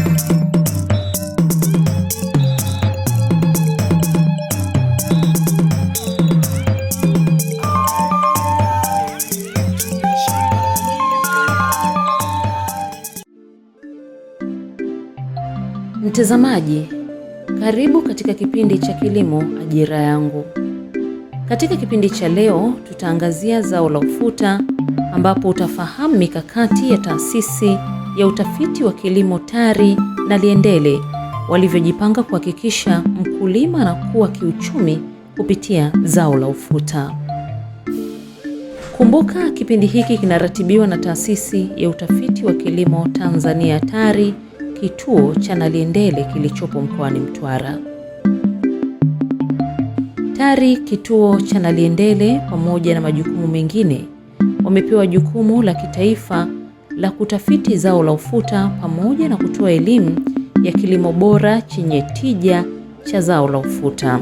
Mtazamaji, karibu katika kipindi cha Kilimo Ajira Yangu. Katika kipindi cha leo tutaangazia zao la ufuta, ambapo utafahamu mikakati ya taasisi ya utafiti wa kilimo TARI na Liendele walivyojipanga kuhakikisha mkulima anakuwa kiuchumi kupitia zao la ufuta. Kumbuka kipindi hiki kinaratibiwa na taasisi ya utafiti wa kilimo Tanzania TARI, kituo cha Naliendele kilichopo mkoani Mtwara. TARI kituo cha Naliendele pamoja na majukumu mengine wamepewa jukumu la kitaifa la kutafiti zao la ufuta pamoja na kutoa elimu ya kilimo bora chenye tija cha zao la ufuta.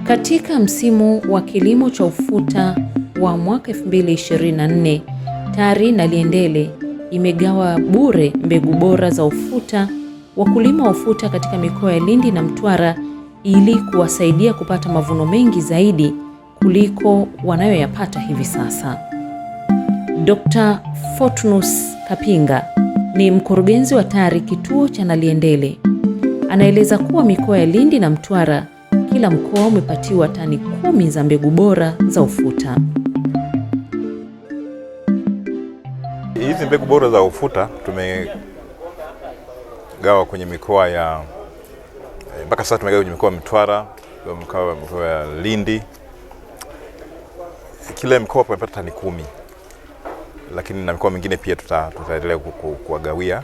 Katika msimu wa kilimo cha ufuta wa mwaka 2024, TARI Naliendele imegawa bure mbegu bora za ufuta wakulima wa ufuta katika mikoa ya Lindi na Mtwara ili kuwasaidia kupata mavuno mengi zaidi kuliko wanayoyapata hivi sasa. Dr. Fortunus Kapinga ni mkurugenzi wa TARI kituo cha Naliendele. Anaeleza kuwa mikoa ya Lindi na Mtwara kila mkoa umepatiwa tani 10 za mbegu bora za ufuta. Hizi mbegu bora za ufuta tumegawa kwenye mikoa ya mpaka sasa tumegawa kwenye mikoa ya Mtwara, mikoa ya Lindi. Kila mkoa umepata tani 10. Lakini na mikoa mingine pia tutaendelea kuwagawia.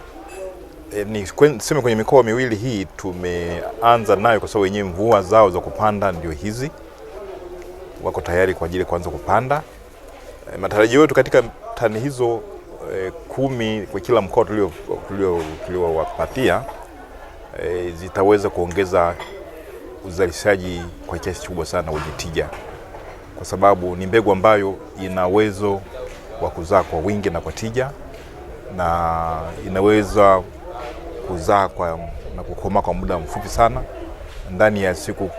Niseme kwenye mikoa miwili hii tumeanza nayo kwa sababu wenyewe mvua zao za kupanda ndio hizi. Wako tayari kwa ajili ya kuanza kupanda. Matarajio yetu katika tani hizo 10 kwa kila mkoa tuliowapatia zitaweza kuongeza uzalishaji kwa kiasi kikubwa sana wenye tija, kwa sababu ni mbegu ambayo ina uwezo wa kuzaa kwa wingi na kwa tija, na inaweza kuzaa na kukomaa kwa muda mfupi sana. Ndani ya siku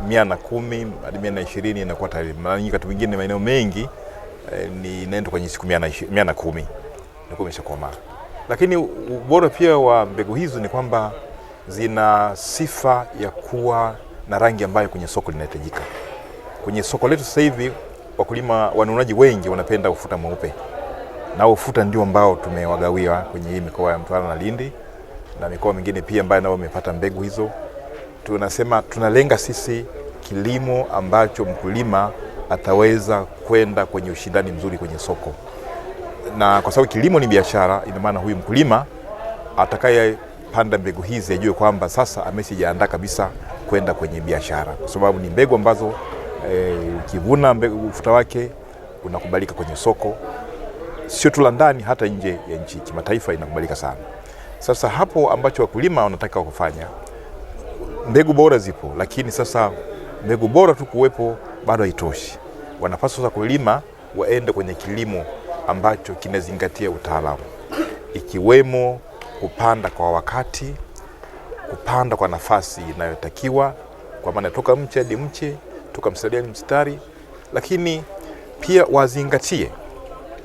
110 hadi 120 inakuwa tayari. Mara nyingi wakati mwingine maeneo mengi ni inaenda kwenye siku 110 na kumeshakomaa. Lakini ubora pia wa mbegu hizo ni kwamba zina sifa ya kuwa na rangi ambayo kwenye soko linahitajika. Kwenye soko letu sasa hivi wakulima wanunuaji wengi wanapenda ufuta mweupe. Na ufuta ndio ambao tumewagawia kwenye hii mikoa ya Mtwara na Lindi na mikoa mingine pia ambayo nao wamepata mbegu hizo. Tunasema tunalenga sisi kilimo ambacho mkulima ataweza kwenda kwenye ushindani mzuri kwenye soko. Na kwa sababu kilimo ni biashara, ina maana huyu mkulima atakayepanda mbegu hizi ajue kwamba sasa ameshajiandaa kabisa kwenda kwenye biashara, kwa sababu ni mbegu ambazo ukivuna mbegu ufuta wake unakubalika kwenye soko, sio tu ndani, hata nje ya nchi, kimataifa inakubalika sana. Sasa hapo ambacho wakulima wanataka kufanya, mbegu bora zipo, lakini sasa mbegu bora tu kuwepo bado haitoshi. Wanapaswa sasa kulima waende kwenye kilimo ambacho kinazingatia utaalamu, ikiwemo kupanda kwa wakati, kupanda kwa nafasi inayotakiwa, kwa maana toka mche hadi mche, toka mstari hadi mstari. Lakini pia wazingatie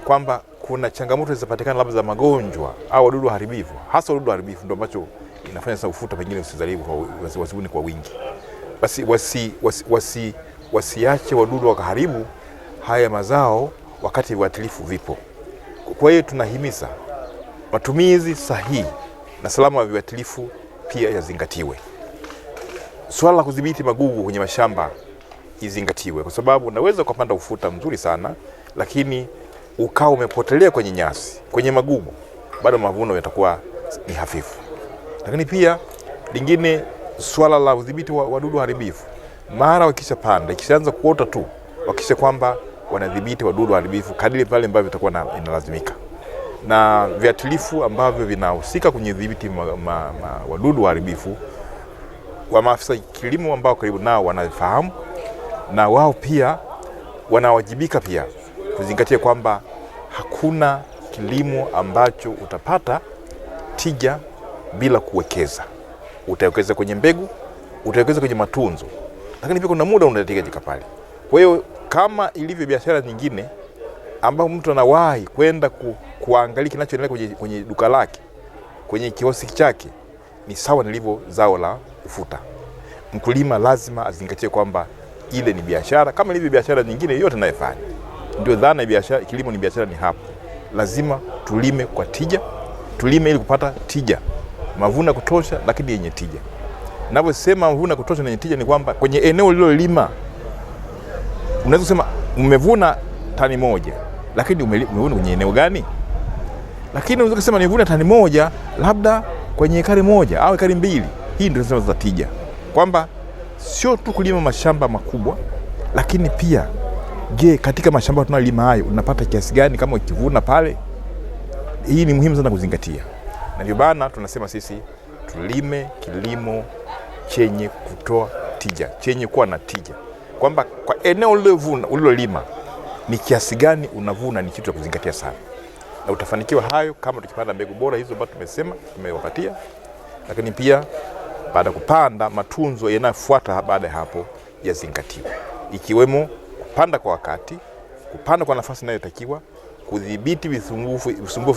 kwamba kuna changamoto zinapatikana labda za magonjwa au wadudu haribifu. Hasa wadudu haribifu ndio ambacho inafanya sasa ufuta pengine usizalike kwa wingi. Basi wasiache wadudu wakaharibu haya mazao wakati viuatilifu vipo. Kwa hiyo tunahimiza matumizi sahihi na salama wa viuatilifu pia yazingatiwe. Swala la kudhibiti magugu kwenye mashamba izingatiwe, kwa sababu unaweza kupanda ufuta mzuri sana lakini ukao umepotelea kwenye nyasi, kwenye magugu, bado mavuno yatakuwa ni hafifu. Lakini pia lingine, swala la udhibiti wa wadudu haribifu. Mara wakishapanda, ikishaanza kuota tu, wakisha kwamba wanadhibiti wadudu haribifu kadiri pale ambavyo itakuwa inalazimika. Na viuatilifu ambavyo vinahusika kwenye udhibiti wadudu haribifu, wa maafisa kilimo ambao karibu nao wanafahamu, na wao pia wanawajibika pia kuzingatia kwamba hakuna kilimo ambacho utapata tija bila kuwekeza. Utawekeza kwenye mbegu, utawekeza kwenye matunzo, lakini pia kuna muda unahitajika pale. Kwa hiyo kama ilivyo biashara nyingine ambapo mtu anawahi kwenda kuangalia kinachoendelea kwenye duka lake, kwenye kioski chake, ni sawa nilivyo zao la ufuta. Mkulima lazima azingatie kwamba ile ni biashara kama ilivyo biashara nyingine yote anayofanya. Ndio dhana ya biashara, kilimo ni biashara ni hapo. Lazima tulime kwa tija, tulime ili kupata tija, mavuno ya kutosha lakini yenye tija. Ninavyosema mavuno ya kutosha na yenye tija ni kwamba kwenye eneo lililolima unaweza kusema umevuna tani 1, lakini umevuna kwenye eneo gani? Lakini unaweza kusema nimevuna tani 1 labda kwenye ekari 1 au ekari 2. Hii ndio tunasema tija. Kwamba sio tu kulima mashamba makubwa, lakini pia je, katika mashamba tunalima hayo unapata kiasi gani kama ukivuna pale? Hii ni muhimu sana kuzingatia. Na ndio bana tunasema sisi tulime kilimo chenye kutoa tija, chenye kuwa na tija. Kwamba kwa eneo ulilolima ni kiasi gani unavuna, ni kitu cha kuzingatia sana. Na utafanikiwa hayo kama tukipanda mbegu bora hizo ambazo tumesema tumewapatia. Lakini pia baada kupanda, matunzo yanayofuata baada ya hapo yazingatiwe, ikiwemo kupanda kwa wakati, kupanda kwa nafasi inayotakiwa, kudhibiti visumbufu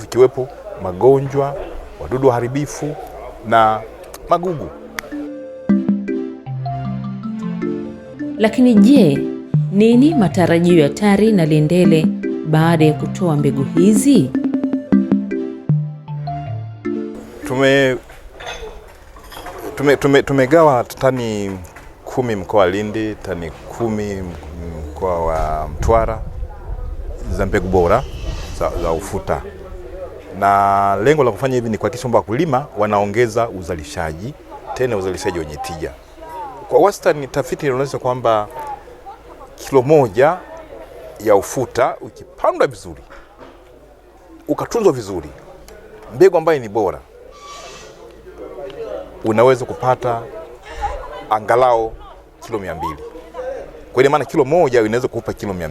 ikiwepo magonjwa, wadudu waharibifu na magugu. Lakini je, nini matarajio ya TARI Naliendele baada ya kutoa mbegu hizi? Tumegawa tani 10 mkoa wa Lindi, tani 10 mkoa wa Mtwara za mbegu bora za ufuta. Na lengo la kufanya hivi ni kuhakikisha kwamba wakulima wanaongeza uzalishaji, tena uzalishaji wenye tija. Kwa wastani tafiti inaonyesha kwamba kilo 1 ya ufuta ukipandwa vizuri, ukatunzwa vizuri, mbegu ambayo ni bora, unaweza kupata angalau kilo 200. Kwa maana kilo 1 inaweza kukupa kilo 200.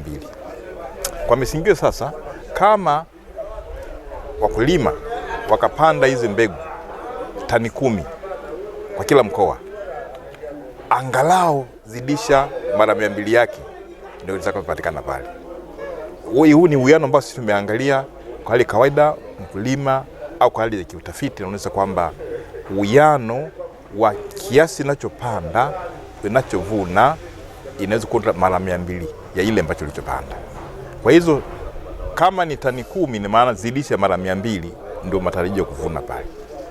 Kwa misingio sasa, kama wakulima wakapanda hizi mbegu tani 10 kwa kila mkoa, angalau zidisha mara 200 yake ndio itakayopatikana pale. Huu ni uwiano ambao sisi tumeangalia kwa hali kawaida mkulima au kwa hali ya kiutafiti, inaonyesha kwamba uwiano wa kiasi ninachopanda ninachovuna inaweza kuwa mara 200 ya ile ambacho ulichopanda. Kwa hizo kama ni tani 10, ni maana zidisha mara 200 ndio matarajio kuvuna pale.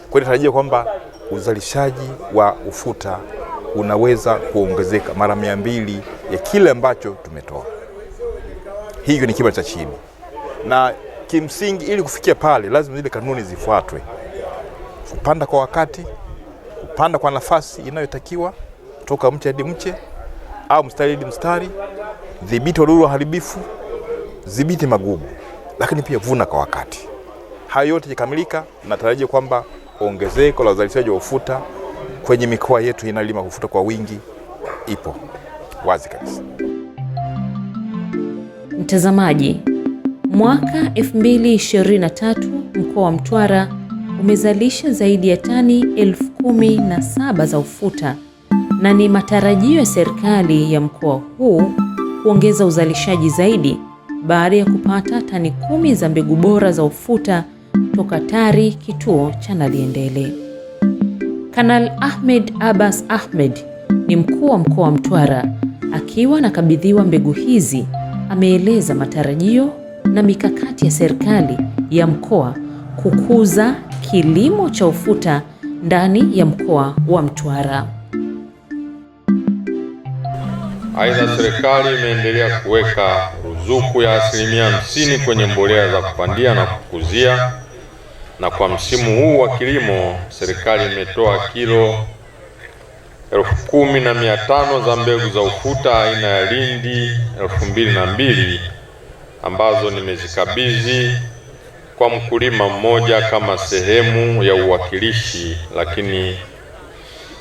Kwa hiyo tarajio kwamba uzalishaji wa ufuta unaweza kuongezeka mara 200 ya kile ambacho tumetoa. Hiyo ni kima cha chini. Na kimsingi ili kufikia pale lazima zile kanuni zifuatwe. Kupanda kwa wakati, kupanda kwa nafasi inayotakiwa, toka mche hadi mche au mstari hadi mstari, dhibiti wadudu waharibifu, dhibiti magugu, lakini pia vuna kwa wakati. Hayo yote yakikamilika, natarajia kwamba ongezeko la uzalishaji wa ufuta kwenye mikoa yetu inalima ufuta kwa wingi ipo wazi kabisa. Mtazamaji, mwaka 2023 mkoa wa Mtwara umezalisha zaidi ya tani 17,000 za ufuta, na ni matarajio ya serikali ya mkoa huu kuongeza uzalishaji zaidi baada ya kupata tani 10 za mbegu bora za ufuta toka TARI kituo cha Naliendele. Kanal Ahmed Abbas Ahmed ni mkuu wa mkoa wa Mtwara, akiwa anakabidhiwa mbegu hizi, ameeleza matarajio na mikakati ya serikali ya mkoa kukuza kilimo cha ufuta ndani ya mkoa wa Mtwara. Aidha, serikali imeendelea kuweka ruzuku ya 50% kwenye mbolea za kupandia na kukuzia, na kwa msimu huu wa kilimo serikali imetoa kilo 10,500 za mbegu za ufuta aina ya Lindi 2002 ambazo nimezikabidhi kwa mkulima mmoja kama sehemu ya uwakilishi, lakini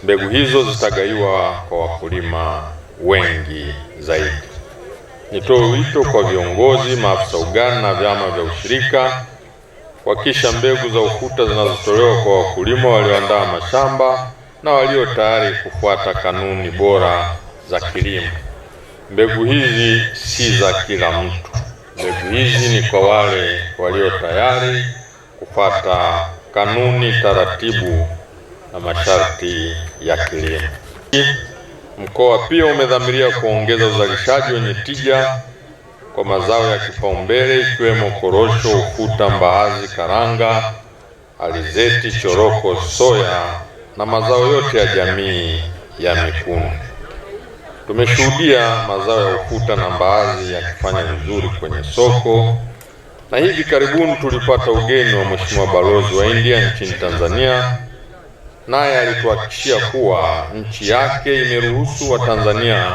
mbegu hizo zitagaiwa kwa wakulima wengi zaidi. Nitoe wito kwa viongozi, maafisa ugani na vyama vya ushirika kuhakikisha mbegu za ufuta zinazotolewa kwa wakulima walioandaa mashamba na walio tayari kufuata kanuni bora za kilimo. Mbegu hizi si za kila mtu. Mbegu hizi ni kwa wale walio tayari kufuata kanuni, taratibu na masharti ya kilimo. Mkoa pia umedhamiria kuongeza uzalishaji wenye tija kwa mazao ya kipaumbele ikiwemo korosho, ufuta, mbaazi, karanga, alizeti, choroko, soya na mazao yote ya jamii ya mikunde. Tumeshuhudia mazao ya ufuta na mbaazi yakifanya vizuri kwenye soko, na hivi karibuni tulipata ugeni wa Mheshimiwa Balozi wa India nchini Tanzania, naye alituhakikishia kuwa nchi yake imeruhusu Watanzania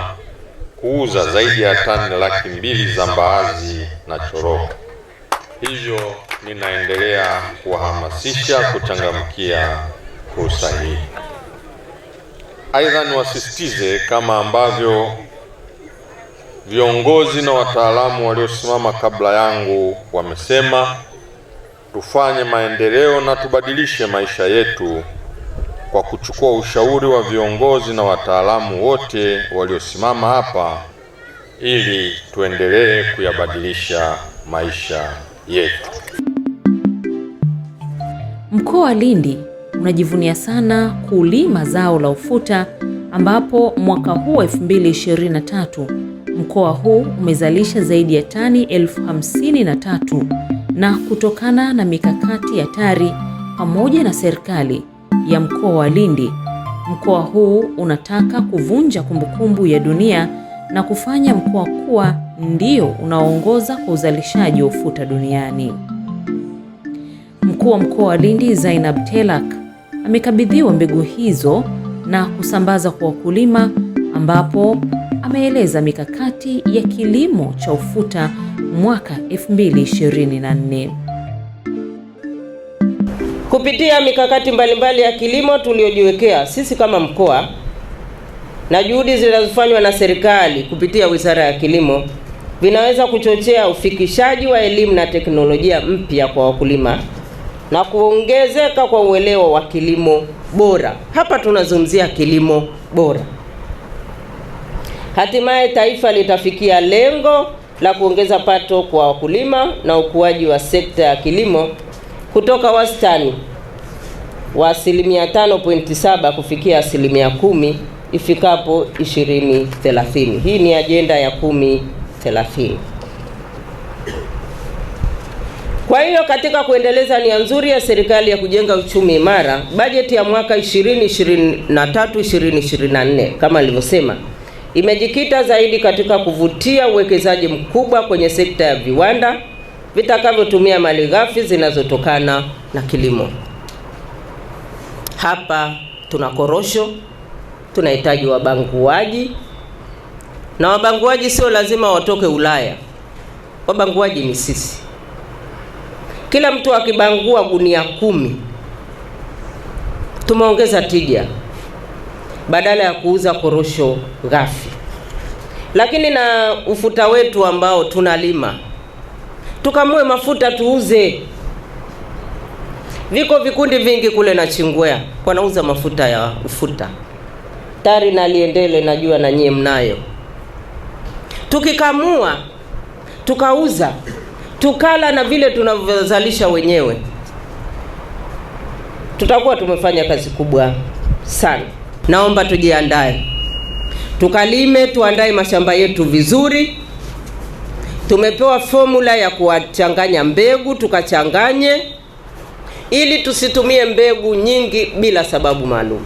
kuuza zaidi ya tani 200,000 za mbaazi na choroko. Hivyo ninaendelea kuwahamasisha kuchangamkia fursa hii. Aidha, niwasisitize kama ambavyo viongozi na wataalamu waliosimama kabla yangu wamesema, tufanye maendeleo na tubadilishe maisha yetu kwa kuchukua ushauri wa viongozi na wataalamu wote waliosimama hapa ili tuendelee kuyabadilisha maisha yetu. Mkoa wa Lindi unajivunia sana kulima zao la ufuta, ambapo mwaka huu 2023 mkoa huu umezalisha zaidi ya tani 53,000, na kutokana na mikakati ya TARI pamoja na serikali ya mkoa wa Lindi, mkoa huu unataka kuvunja kumbukumbu ya dunia na kufanya mkoa kuwa ndio unaoongoza kwa uzalishaji wa ufuta duniani. Mkuu wa mkoa wa Lindi Zainab Telak amekabidhiwa mbegu hizo na kusambaza kwa wakulima, ambapo ameeleza mikakati ya kilimo cha ufuta mwaka 2024. Kupitia mikakati mbalimbali ya kilimo tuliojiwekea sisi kama mkoa na juhudi zinazofanywa na serikali kupitia Wizara ya Kilimo, vinaweza kuchochea ufikishaji wa elimu na teknolojia mpya kwa wakulima na kuongezeka kwa uelewa wa kilimo bora. Hapa tunazungumzia kilimo bora. Hatimaye taifa litafikia lengo la kuongeza pato kwa wakulima na ukuaji wa sekta ya kilimo kutoka wastani wa 5.7% kufikia 10% ifikapo 2030. Hii ni ajenda ya 1030. Kwa hiyo katika kuendeleza nia nzuri ya serikali ya kujenga uchumi imara, bajeti ya mwaka 2023-2024 kama nilivyosema, imejikita zaidi katika kuvutia uwekezaji mkubwa kwenye sekta ya viwanda vitakavyotumia malighafi zinazotokana na kilimo. Hapa tuna korosho, tunahitaji wabanguaji, na wabanguaji sio lazima watoke Ulaya. Wabanguaji ni sisi. Kila mtu akibangua gunia 10, tumeongeza tija badala ya kuuza korosho ghafi. Lakini na ufuta wetu ambao tunalima, tukamue mafuta tuuze. Viko vikundi vingi kule na Chingwea wanauza mafuta ya ufuta. TARI na Liendele najua na nyie mnayo. Tukikamua, tukauza, tukala na vile tunavyozalisha wenyewe, tutakuwa tumefanya kazi kubwa sana. Naomba tujiandae, tukalime, tuandae mashamba yetu vizuri. Tumepewa formula ya kuchanganya mbegu, tukachanganye ili tusitumie mbegu nyingi bila sababu maalum.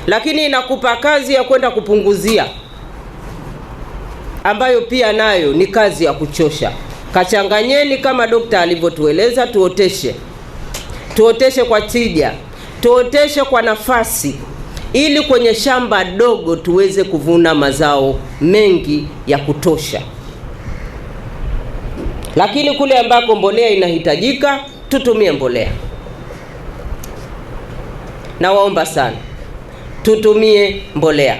Lakini inakupa kazi ya kwenda kupunguzia, ambayo pia nayo ni kazi ya kuchosha. Kachanganyeni kama dokta alivyotueleza, tuoteshe kwa tija, tuoteshe kwa nafasi, ili kwenye shamba dogo tuweze kuvuna mazao mengi ya kutosha. Lakini kule ambako mbolea inahitajika, tutumie mbolea. Na waomba sana, tutumie mbolea.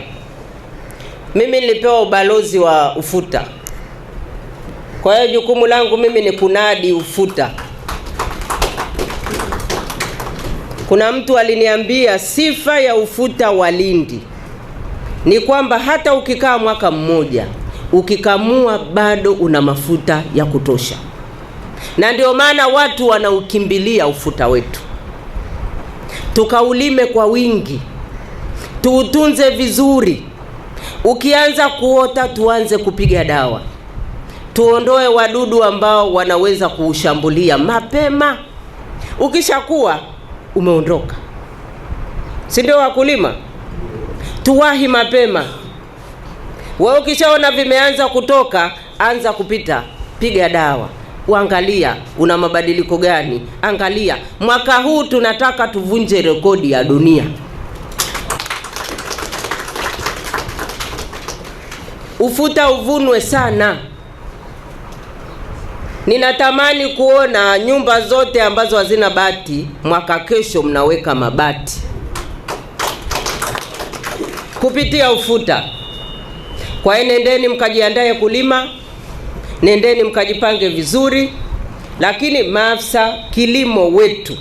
Mimi nilipewa ubalozi wa ufuta. Kwa hiyo jukumu langu mimi ni kunadi ufuta. Kuna mtu aliniambia sifa ya ufuta wa Lindi ni kwamba hata ukikaa mwaka mmoja ukikamua bado una mafuta ya kutosha, na ndio maana watu wanaukimbilia ufuta wetu. Tukaulime kwa wingi, tuutunze vizuri. Ukianza kuota tuanze kupiga dawa, tuondoe wadudu ambao wanaweza kuushambulia mapema. Ukishakuwa umeondoka, si ndio wakulima? Tuwahi mapema. Wewe ukishaona vimeanza kutoka, anza kupita, piga dawa, uangalia una mabadiliko gani. Angalia, mwaka huu tunataka tuvunje rekodi ya dunia. Ufuta uvunwe sana. Ninatamani kuona nyumba zote ambazo hazina bati, mwaka kesho mnaweka mabati kupitia ufuta. Kwa hiyo nendeni mkajiandae kulima, nendeni mkajipange vizuri. Lakini maafisa kilimo wetu,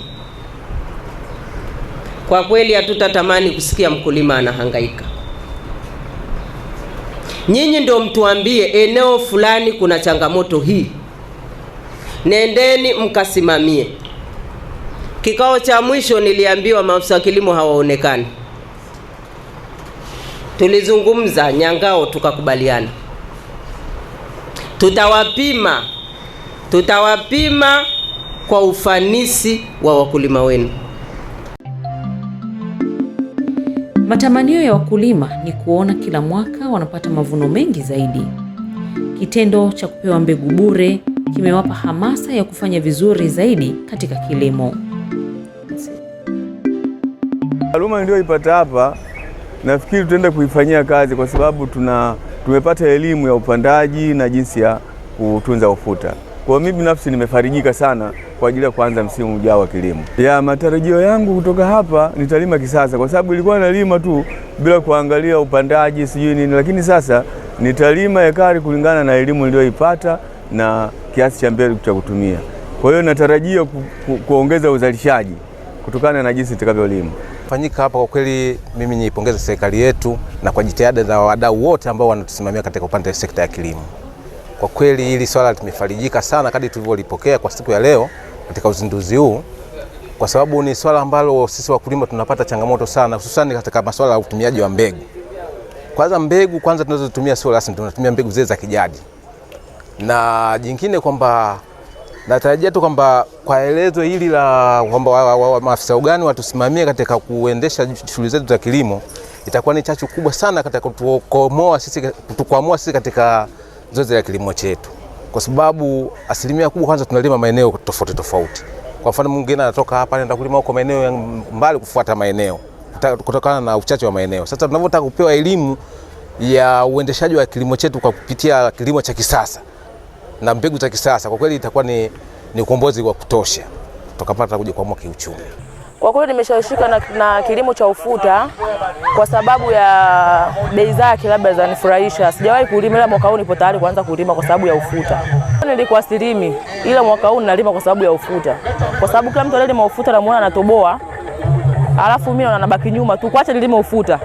kwa kweli hatutatamani kusikia mkulima anahangaika. Nyinyi ndio mtuambie eneo fulani kuna changamoto hii, nendeni mkasimamie. Kikao cha mwisho niliambiwa maafisa kilimo hawaonekani. Tulizungumza Nyangao tukakubaliana, tutawapima kwa ufanisi wa wakulima wenu. Matamanio ya wakulima ni kuona kila mwaka wanapata mavuno mengi zaidi. Kitendo cha kupewa mbegu bure kimewapa hamasa ya kufanya vizuri zaidi katika kilimo. Taaluma niliyoipata hapa nafikiri tutaenda kuifanyia kazi, kwa sababu tumepata elimu ya upandaji na jinsi ya kutunza ufuta. Kwa mimi binafsi nimefarijika sana kwa ajili ya kuanza msimu ujao wa kilimo. Matarajio yangu kutoka hapa nitalima kisasa, kwa sababu ilikuwa nalima tu bila kuangalia upandaji sijui nini, lakini sasa nitalima ekari kulingana na elimu niliyoipata na kiasi cha mbegu cha kutumia. Kwa hiyo natarajia kuongeza uzalishaji kutokana na jinsi nitakavyolima. Fanyika hapa kwa kweli, mimi niipongeza serikali yetu na kwa jitihada za wadau wote ambao wanatusimamia katika upande wa sekta ya kilimo. Kwa kweli hili swala tumefarijika sana kadri tulivyolipokea kwa siku ya leo katika uzinduzi huu, kwa sababu ni swala ambalo sisi wakulima tunapata changamoto sana, hususan katika masuala ya utumiaji wa mbegu. Mbegu tunazotumia sio rasmi, tunatumia mbegu zile za kijadi. Na jingine kwamba natarajia tu kwamba kwa elezo hili la kwamba maafisa ugani watusimamie katika kuendesha shughuli zetu za kilimo, itakuwa ni chachu kubwa sana katika kutukwamua sisi katika zoezi la kilimo chetu, kwa sababu asilimia kubwa kwanza tunalima maeneo tofauti tofauti. Kwa mfano mwingine anatoka hapa anaenda kulima huko maeneo ya mbali kufuata maeneo kutokana na uchache wa maeneo. Sasa tunapotaka kupewa elimu ya uendeshaji wa kilimo chetu kwa kupitia kilimo cha kisasa na mbegu za kisasa, kwa kweli itakuwa ni ukombozi wa kutosha, tukapata kuja kuamua kiuchumi. Kwa kweli nimeshawishika na kilimo cha ufuta kwa sababu ya bei zake labda zanifurahisha. Sijawahi kulima, ila mwaka huu nipo tayari kuanza kulima kwa sababu ya ufuta. Nilikuwa silimi, ila mwaka huu nalima kwa sababu ya ufuta. Kwa sababu kila mtu analima ufuta na muona anatoboa, alafu mimi nabaki nyuma tu. Kuacha nilime ufuta.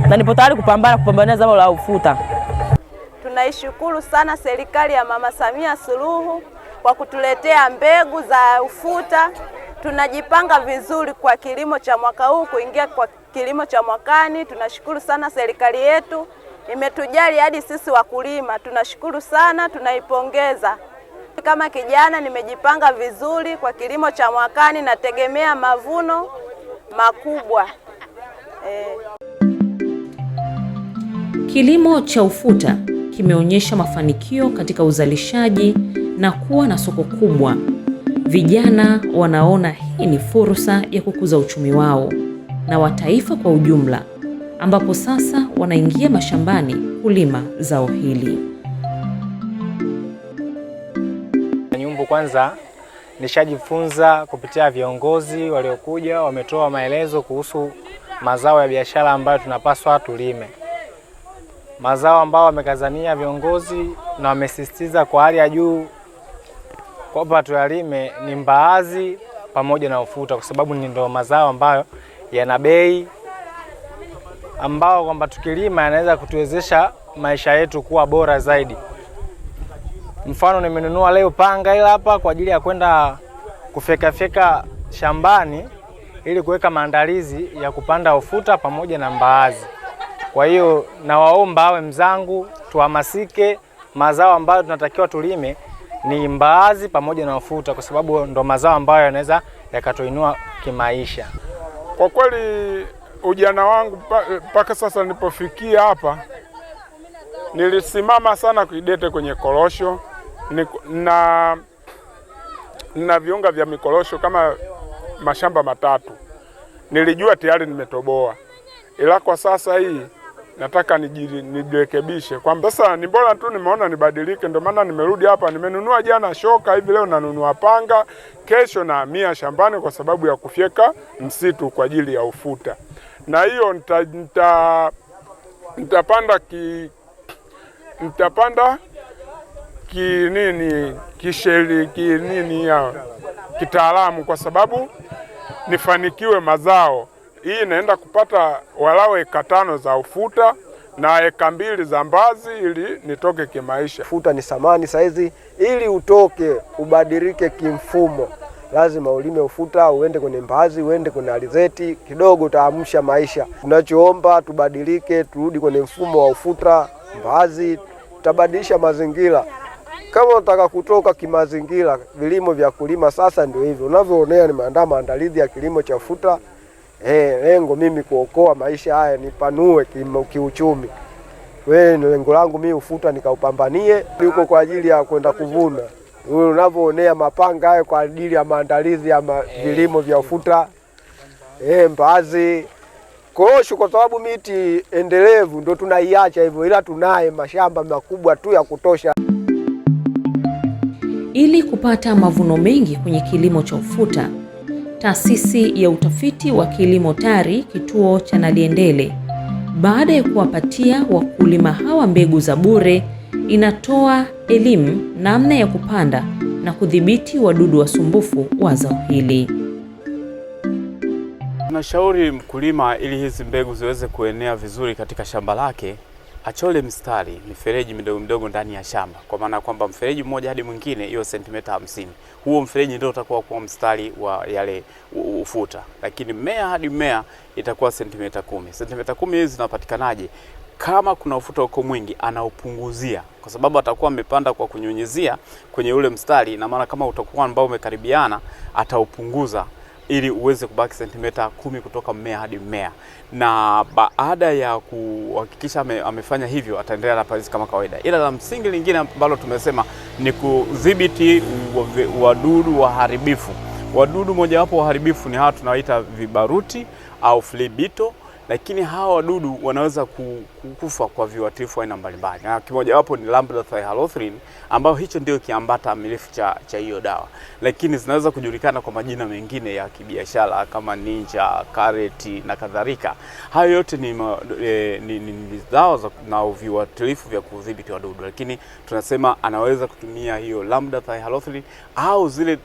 Na nipo tayari kupambania zao la ufuta. Tunaishukuru sana serikali ya Mama Samia Suluhu kwa kutuletea mbegu za ufuta. Tunajipanga vizuri kwa kilimo cha mwaka huu kuingia kwa kilimo cha mwakani. Tunashukuru sana serikali yetu, imetujali hadi sisi wakulima. Tunashukuru sana, tunaipongeza. Kama kijana nimejipanga vizuri kwa kilimo cha mwakani, nategemea mavuno makubwa. Kilimo cha ufuta kimeonyesha mafanikio katika uzalishaji na kuwa na soko kubwa. Vijana wanaona hii ni fursa ya kukuza uchumi wao na wa taifa kwa ujumla, ambapo sasa wanaingia mashambani kulima zao hili. Nyumbu kwanza nishajifunza kupitia viongozi waliokuja, wametoa maelezo kuhusu mazao ya biashara ambayo tunapaswa tulime. Mazao ambao wamekazania viongozi na wamesisitiza kwa hali ya juu kwamba tuyalime ni mbaazi pamoja na ufuta, kwa sababu ni ndo mazao ambayo yana bei, ambao kwamba tukilima yanaweza kutuwezesha maisha yetu kuwa bora zaidi. Mfano, nimenunua leo panga ile hapa kwa ajili ya kwenda kufeka shambani ili kuweka maandalizi ya kupanda ufuta pamoja na mbaazi. Kwa hiyo nawaomba awe mzangu, tuhamasike. Mazao ambayo tunatakiwa tulime ni mbaazi pamoja na ufuta, kwa sababu ndo mazao ambayo yanaweza yakatuinua kimaisha. Kwa kweli ujana wangu mpaka sasa nilipofikia hapa, nilisimama sana kuidete kwenye korosho na viunga vya mikorosho kama mashamba 3. Nilijua tayari nimetoboa, ila kwa sasa hii nataka nijirekebishe. Kwa sasa ni bora tu nimeona nibadilike, ndio maana nimerudi hapa. Nimenunua jana shoka, hivi leo nanunua panga, kesho nahamia shambani kwa sababu ya kufyeka msitu kwa ajili ya ufuta. Na hiyo nitapanda kitaalamu kwa sababu nifanikiwe mazao. Hii naenda kupata walau eka 5 za ufuta na eka 2 za mbazi ili nitoke kimaisha. Ufuta ni samani saizi, ili utoke ubadilike kimfumo lazima ulime ufuta, uende kwenye mbazi, uende kwenye alizeti, kidogo utaamsha maisha. Tunachoomba tubadilike, turudi kwenye mfumo wa ufuta, mbazi, tutabadilisha mazingira. Kama unataka kutoka kimazingira, vilimo vya kulima sasa ndio hivyo. Unavyoonea nimeandaa maandalizi ya kilimo cha ufuta. Lengo mimi kuokoa maisha haya, nipanue kiuchumi. Lengo langu mimi ufuta nikaupambanie, yuko kwa ajili ya kwenda kuvuna. Unavyoonea mapanga haya kwa ajili ya maandalizi ya vilimo vya ufuta, mbaazi, korosho, kwa sababu miti endelevu ndio tunaiacha hivyo, ila tunaye mashamba makubwa tu ya kutosha. Ili kupata mavuno mengi kwenye kilimo cha ufuta, Taasisi ya Utafiti wa Kilimo TARI kituo cha Naliendele, baada ya kuwapatia wakulima hawa mbegu za bure, inatoa elimu namna ya kupanda na kudhibiti wadudu wasumbufu wa zao hili. Tunashauri mkulima ili hizi mbegu ziweze kuenea vizuri katika shamba lake, achole mstari, mifereji midogo midogo ndani ya shamba, kwa maana kwamba mfereji mmoja hadi mwingine hiyo sentimita 50. Huo mfereji ndio utakuwa kwa mstari wa yale ufuta, lakini mmea hadi mmea itakuwa sentimita 10. Sentimita 10 hizi zinapatikanaje? Kama kuna ufuta uko mwingi anaupunguzia, kwa sababu atakuwa amepanda kwa kunyunyizia kwenye ule mstari, na maana kama utakuwa ambao umekaribiana ataupunguza ili uweze kubaki sentimita 10 kutoka mmea hadi mmea. Na baada ya kuhakikisha amefanya hivyo, ataendelea na palizi kama kawaida. Ila la msingi lingine ambalo tumesema ni kudhibiti wadudu waharibifu. Wadudu mojawapo waharibifu ni hawa tunawaita vibaruti au flea beetle, lakini hawa wadudu wanaweza kukufa kwa viuatilifu aina mbalimbali. Na kimoja wapo ni lambda-thihalothrine, ambao hicho ndio kiambata amilifu cha hiyo dawa. Lakini zinaweza kujulikana kwa majina mengine ya kibiashara kama ninja, kareti na kadhalika. Hayo yote ni dawa na viuatilifu vya kudhibiti wadudu. Lakini tunasema anaweza kutumia hiyo lambda-thihalothrine au zile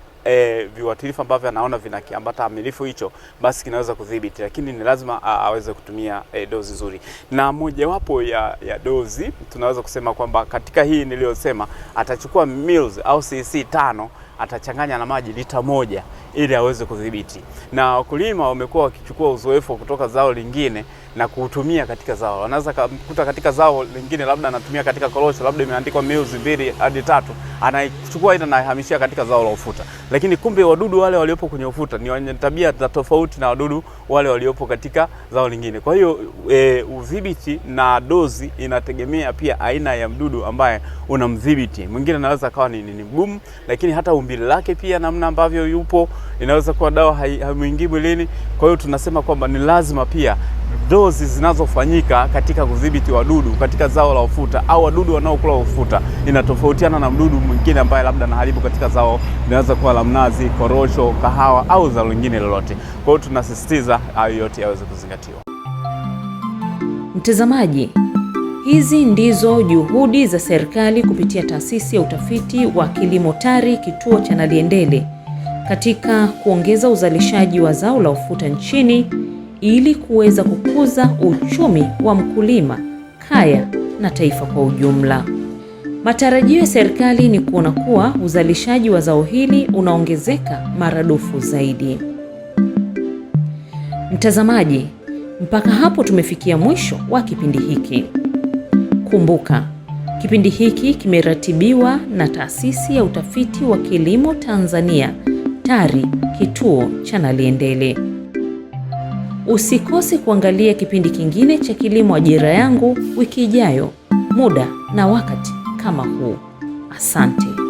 viuatilifu ambavyo anaona vina kiambata amilifu hicho, basi kinaweza kudhibiti, lakini ni lazima aweze kutumia dozi nzuri. Na mojawapo ya dozi tunaweza kusema kwamba katika hii niliyosema, atachukua mils au cc 5 atachanganya na maji lita 1 ili aweze kudhibiti. Na wakulima wamekuwa wakichukua uzoefu kutoka zao lingine na kuutumia katika zao. Wanaweza kukuta katika zao lingine labda anatumia katika korosho, labda imeandikwa mils 2 hadi 3, anaichukua ile na hamishia katika zao la ufuta. Lakini kumbe wadudu wale waliopo kwenye ufuta ni wenye tabia tofauti na wadudu wale waliopo katika zao lingine. Kwa hiyo udhibiti na dozi inategemea pia aina ya mdudu ambaye unamdhibiti. Mwingine anaweza kawa ni mgumu, lakini hata umbile lake pia namna ambavyo yupo inaweza kuwa dawa haimuingii mwilini. Kwa hiyo tunasema kwamba ni lazima pia dozi zinazofanyika katika kudhibiti wadudu katika zao la ufuta au wadudu wanaokula ufuta inatofautiana na mdudu mwingine ambaye labda anaharibu katika zao, inaweza kuwa la mnazi, korosho, kahawa au zao lingine lolote. Kwa hiyo tunasisitiza hayo yote yaweze kuzingatiwa. Mtazamaji, hizi ndizo juhudi za serikali kupitia Taasisi ya Utafiti wa Kilimo TARI kituo cha Naliendele katika kuongeza uzalishaji wa zao la ufuta nchini ili kuweza kukuza uchumi wa mkulima, kaya na taifa kwa ujumla. Matarajio ya serikali ni kuona kuwa uzalishaji wa zao hili unaongezeka maradufu zaidi. Mtazamaji, mpaka hapo tumefikia mwisho wa kipindi hiki. Kumbuka, kipindi hiki kimeratibiwa na Taasisi ya Utafiti wa Kilimo Tanzania, TARI, kituo cha Naliendele. Usikose kuangalia kipindi kingine cha Kilimo Ajira Yangu wiki ijayo, muda na wakati kama huu. Asante.